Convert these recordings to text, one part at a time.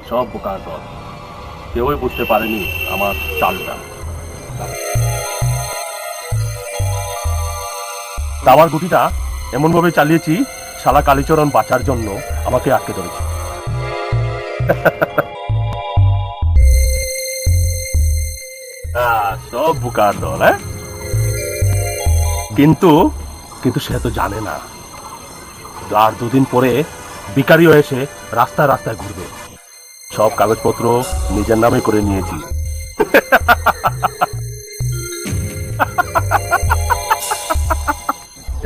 সব বোকার দল, কেউই বুঝতে পারেনি আমার চালটা। দাবার গুটিটা এমন ভাবে চালিয়েছি, শালা কালীচরণ বাঁচার জন্য আমাকে আটকে ধরেছে। সব বোকার দল। কিন্তু কিন্তু সে তো জানে না, আর দুদিন পরে ভিখারি এসে রাস্তায় রাস্তায় ঘুরবে। সব কাগজপত্র নিজের নামে করে নিয়েছি।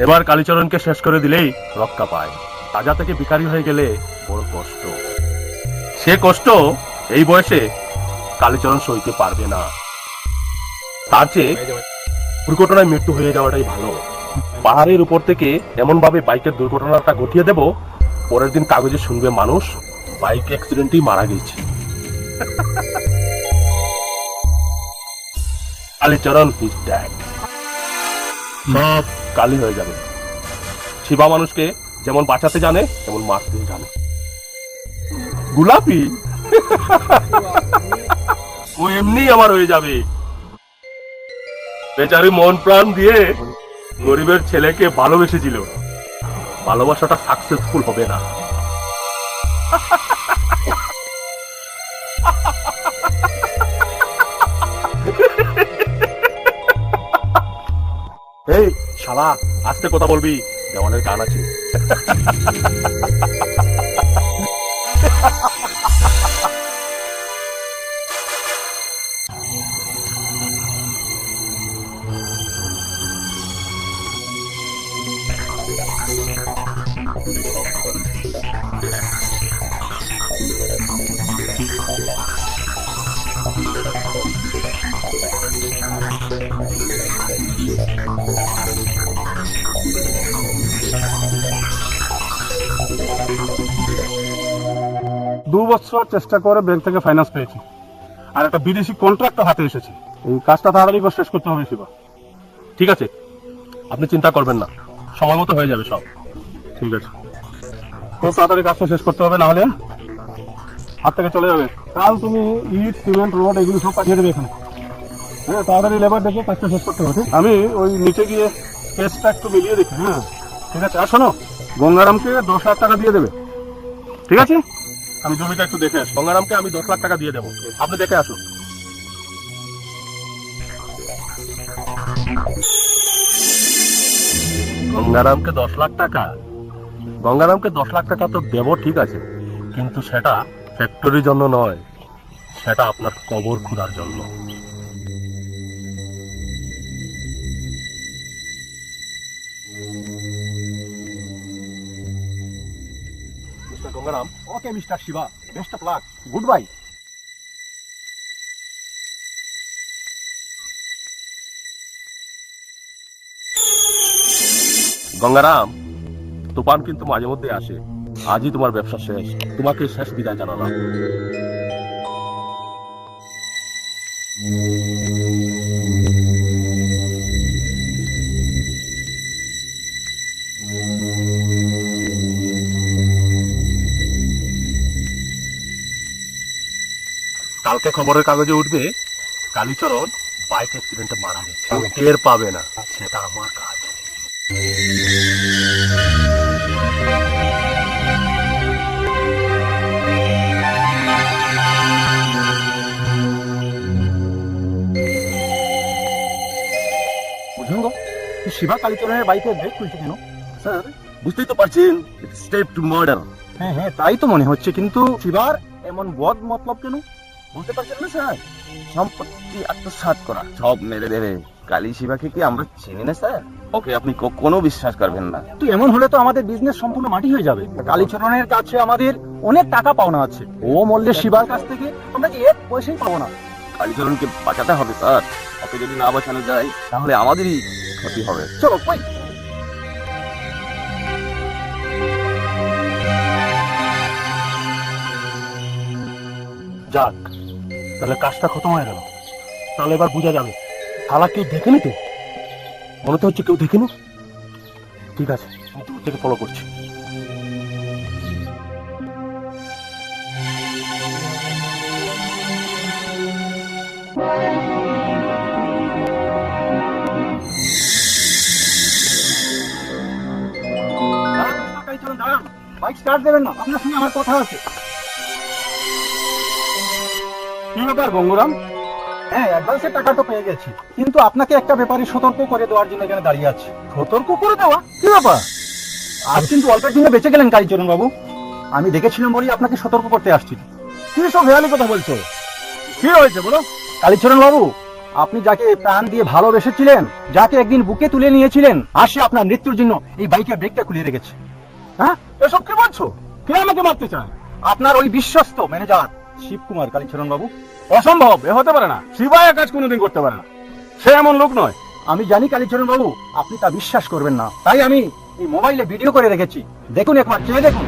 এবার কালীচরণকে শেষ করে দিলেই রক্ষা পায়। তাজা থেকে ভিখারি হয়ে গেলে বড় কষ্ট। সে কষ্ট এই বয়সে কালীচরণ সইতে পারবে না। তার চেয়ে দুর্ঘটনায় মৃত্যু হয়ে যাওয়াটাই ভালো। পাহাড়ের উপর থেকে এমন ভাবে বাইকের দুর্ঘটনাটা ঘটিয়ে দেব, পরের দিন কাগজে শুনবে মানুষ বাইক অ্যাক্সিডেন্টেই মারা গেছে। Kalicharan is dead. সব কালি হয়ে যাবে। শিবা মানুষকে যেমন বাঁচাতে জানে, তেমন মারতে জানে। গোলাপি ও এমনি আমার হয়ে যাবে। বেচারি মন প্রাণ দিয়ে গরিবের ছেলেকে ভালোবেসেছিল, ভালোবাসাটা সাকসেসফুল হবে না। এই শালা, আস্তে কথা বলবি, দেওয়ানের গান আছে। দু বছর চেষ্টা করে ব্যাংক থেকে ফাইন্যান্স পেয়েছি, আর একটা বিদেশি কন্ট্রাক্ট হাতে এসেছে। এই কাজটা তাড়াতাড়ি করে শেষ করতে হবে শিবা। ঠিক আছে, আপনি চিন্তা করবেন না, সময় মতো হয়ে যাবে সব। ঠিক আছে, খুব তাড়াতাড়ি কাজটা শেষ করতে হবে, না হলে হাত থেকে চলে যাবে। কাল তুমি ইট, সিমেন্ট, রড এগুলো সব পাঠিয়ে দেবে এখানে। হ্যাঁ, তাড়াতাড়ি লেবার দেখে কাজটা শেষ করতে হবে। আমি ওই নিচে গিয়ে কেসটা একটু মিলিয়ে দেখি। হ্যাঁ ঠিক আছে, আর শোনো, গঙ্গারামকে 10,00,000 টাকা দিয়ে দেবে। ঠিক আছে, আমি জমিটা একটু দেখে আসি। গঙ্গারামকে আমি 10 লাখ টাকা দিয়ে দেবো, আপনি দেখে আসুন। গঙ্গারামকে 10 লাখ টাকা? গঙ্গারামকে 10 লাখ টাকা তো দেবো, ঠিক আছে, কিন্তু সেটা ফ্যাক্টরির জন্য নয়, সেটা আপনার কবর খোঁড়ার জন্য। Mister Gangaram. Okay mister Shiva, best of luck, goodbye. Gangaram, তুফান কিন্তু মাঝে মধ্যে আসে। আজই তোমার ব্যবসা শেষ, তোমাকে শেষ বিদায় জানালাম। কালকে খবরের কাগজে উঠবে কালীচরণ বাইক অ্যাক্সিডেন্টে মারা গেছে, টের পাবে না, সেটা আমার কাজ। বুঝুন গো, শিবা কালীচরণের বাইকে ব্রেক খুলছে কেন? স্যার, বুঝতেই তো পারছেন, স্টেপ টু মার্ডার। হ্যাঁ হ্যাঁ, তাই তো মনে হচ্ছে, কিন্তু শিবার এমন বদ মতলব কেন? বুঝতে পারছেন না স্যার, সম্পত্তি আত্মসাৎ করা, সব মেরে দেবে। কালী শিবাকে কি আমরা চিনি না স্যার? ওকে আপনি কোনো বিশ্বাস করবেন না। তো এমন হলে তো আমাদের বিজনেস সম্পূর্ণ মাটি হয়ে যাবে। কালীচরণের কাছে আমাদের অনেক টাকা পাওনা আছে, ও মল্লে শিবার কাছ থেকে আমরা কি এক পয়সাই পাবো না। কালীচরণকে বাঁচাতে হবে স্যার, ওকে যদি না বাঁচানো যায় তাহলে আমাদেরই ক্ষতি হবে। চলো কই। যাক, তাহলে কাজটা খতম হয়ে গেল। তাহলে এবার বোঝা যাবে শালা কেউ দেখেনি তো? মনে তো হচ্ছে কেউ দেখেনি। ঠিক আছে, আমি দূর থেকে ফলো করছি। বাইক স্টার্ট দেবেন না, আপনার সঙ্গে আমার কথা আছে। কি ব্যাপার গঙ্গুরাম? হ্যাঁ, অ্যাডভান্সের টাকা তো পেয়ে গেছি, কিন্তু আপনাকে একটা ব্যাপারে সতর্ক করে দেওয়ার জন্য এখানে দাঁড়িয়ে আছি। সতর্ক করে দেওয়া? কি ব্যাপার? আজ কিন্তু অল্পের জন্য বেঁচে গেলেন কালীচরণ বাবু। আমি দেখেছিলাম বলেই আপনাকে সতর্ক করতে আসছি। কি সব হেয়ালি কথা বলছো? কি হয়েছে বলো? কালীচরণ বাবু, আপনি যাকে প্রাণ দিয়ে ভালোবেসেছিলেন, যাকে একদিন বুকে তুলে নিয়েছিলেন, আজ সে আপনার মৃত্যুর জন্য এই বাইকের ব্রেকটা খুলিয়ে রেখেছে। হ্যাঁ, এসব কি বলছো? কে আমাকে মারতে চায়? আপনার ওই বিশ্বস্ত ম্যানেজার শিবকুমার। কালীচরণ বাবু, অসম্ভব, এ হতে পারে না। শিবায় কাজ কোনোদিন করতে পারে না, সে এমন লোক নয়। আমি জানি কালীচরণ বাবু, আপনি তা বিশ্বাস করবেন না, তাই আমি এই মোবাইলে ভিডিও করে রেখেছি। দেখুন, একবার চেয়ে দেখুন।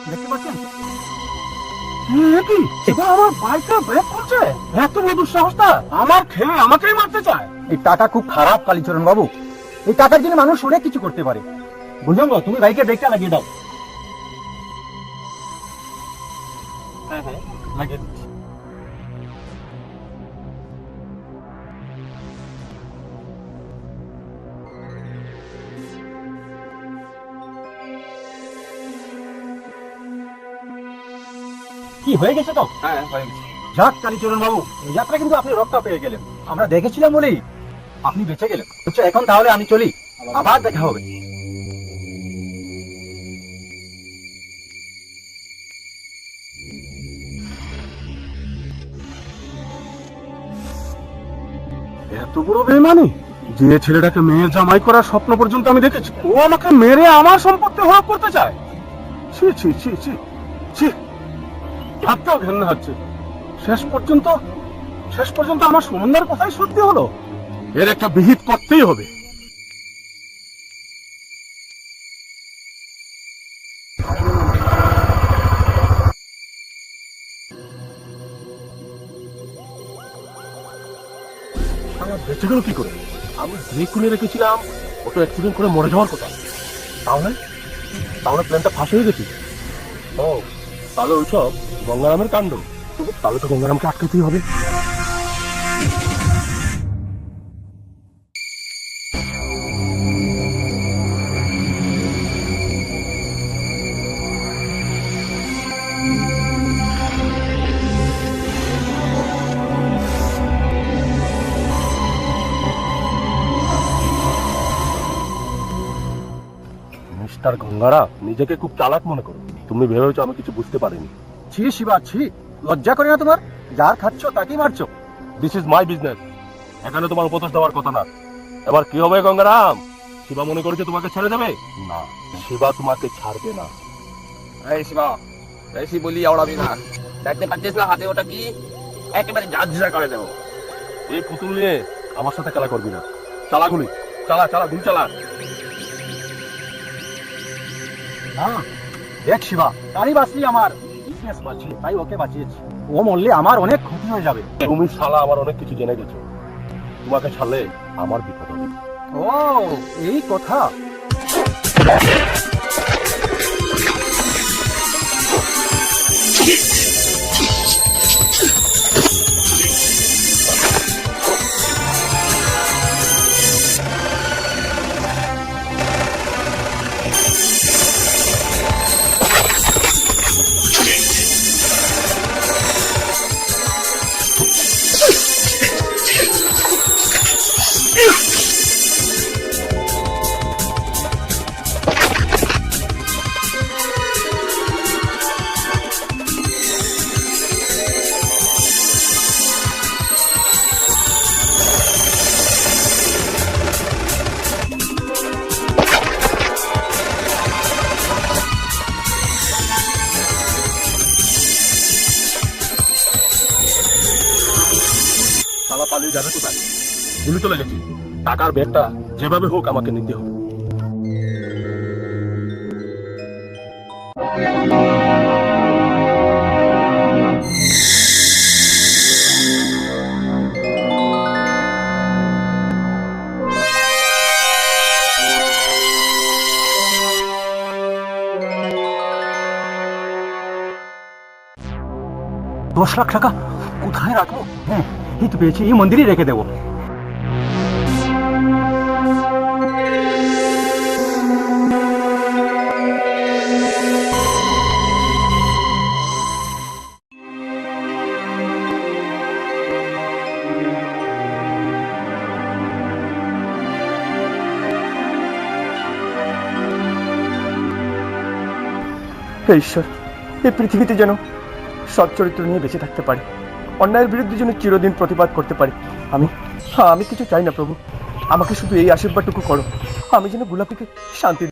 দেখতে পাচ্ছেন? আমার বাইকটা ব্রেক করছে। এত বড় দুঃসাহসটা! আমার খেয়ে আমাকেই মারতে চায়। এই টাকা খুব খারাপ কালীচরণ বাবু। এই টাকার জন্য মানুষ অনেক কিছু করতে পারে। বুঝলাম, তুমি বাইকের ব্রেকটা লাগিয়ে দাও। হ্যাঁ হ্যাঁ, লাগিয়ে দিচ্ছি। কি হয়ে গেছে তো? হ্যাঁ, হয়ে গেছে। যাক কালীচরণ বাবু, এই যাত্রা কিন্তু আপনি রক্ষা পেয়ে গেলেন। আমরা দেখেছিলাম বলেই আপনি বেঁচে গেলেন। আচ্ছা, এখন তাহলে আমি চলি, আবার দেখা হবে। এত বড় বেইমানি! যে ছেলেটাকে মেয়ের জামাই করার স্বপ্ন পর্যন্ত আমি দেখেছি, ও আমাকে মেরে আমার সম্পত্তি হরপ করতে চায়। ছি ছি ছি ছি ছি, ভাবতেও ঘেন্না হচ্ছে। শেষ পর্যন্ত আমার সুনন্দার কথাই সত্যি হলো। এর একটা বিহিত করতেই হবে। আমার বেঁচে গেল কি করে? আমি ব্রেক খুলে রেখেছিলাম, ওটা অ্যাক্সিডেন্ট করে মরে যাওয়ার কথা। তাহলে তাহলে প্ল্যানটা ফাঁস হয়ে গেছে। ও, তাহলে ওইসব গঙ্গারামের কাণ্ড। তাহলে তো গঙ্গারামকে আটকাতেই হবে। মিস্টার গঙ্গারাম, নিজেকে খুব চালাক মনে করো। তুমি ভেবেছো আমি কিছু বুঝতে পারিনি। ছি শিবা, ছি! লজ্জা করে না তোমার? যার খাচ্ছ তাকেই মারছো। দিস ইজ মাই বিজনেস, এখানে তোমার উপদেশ দেওয়ার কথা না। এবার কি হবে গঙ্গারাম? শিবা মনে করেছে তোমাকে ছেড়ে দেবে? না, শিবা তোমাকে ছাড়বে না। এই শিবা, বেশি বলি আওড়াবি না। দেখতে পাচ্ছিস না হাতে ওটা কি? একেবারে ঝাঁঝরা করে দেবো। এই পুতুল নিয়ে আমার সাথে খেলা করবি না। চালা গুলি, চালা চালা, গুলি চালা। হ্যাঁ, দেখ শিবা, তারই বাঁচলি আমার বিজনেস বাঁচি, তাই ওকে বাঁচিয়েছি। ও মরলে আমার অনেক ক্ষতি হয়ে যাবে। তুমি শালা আমার অনেক কিছু জেনে গেছো। তোমাকে ছাড়লে আমার বিপদ হবে। ও, এই কথা। শালা পালিয়ে যাবে কোথায়? ভুলে চলে গেছি, টাকার ব্যাগটা যেভাবে হোক আমাকে নিতে হবে। $10 লাখ টাকা কোথায় রাখবো? হ্যাঁ, এই তো পেয়েছি, এই মন্দিরেই রেখে দেবো। হে ঈশ্বর, এই পৃথিবীতে যেন সৎ চরিত্র নিয়ে বেঁচে থাকতে পারি, অন্যায়ের বিরুদ্ধে যেন চিরদিন প্রতিবাদ করতে পারি। আমি কিছু চাই না প্রভু, আমাকে শুধু এই আশীর্বাদটুকু করো, আমি যেন গোলাপিকে শান্তি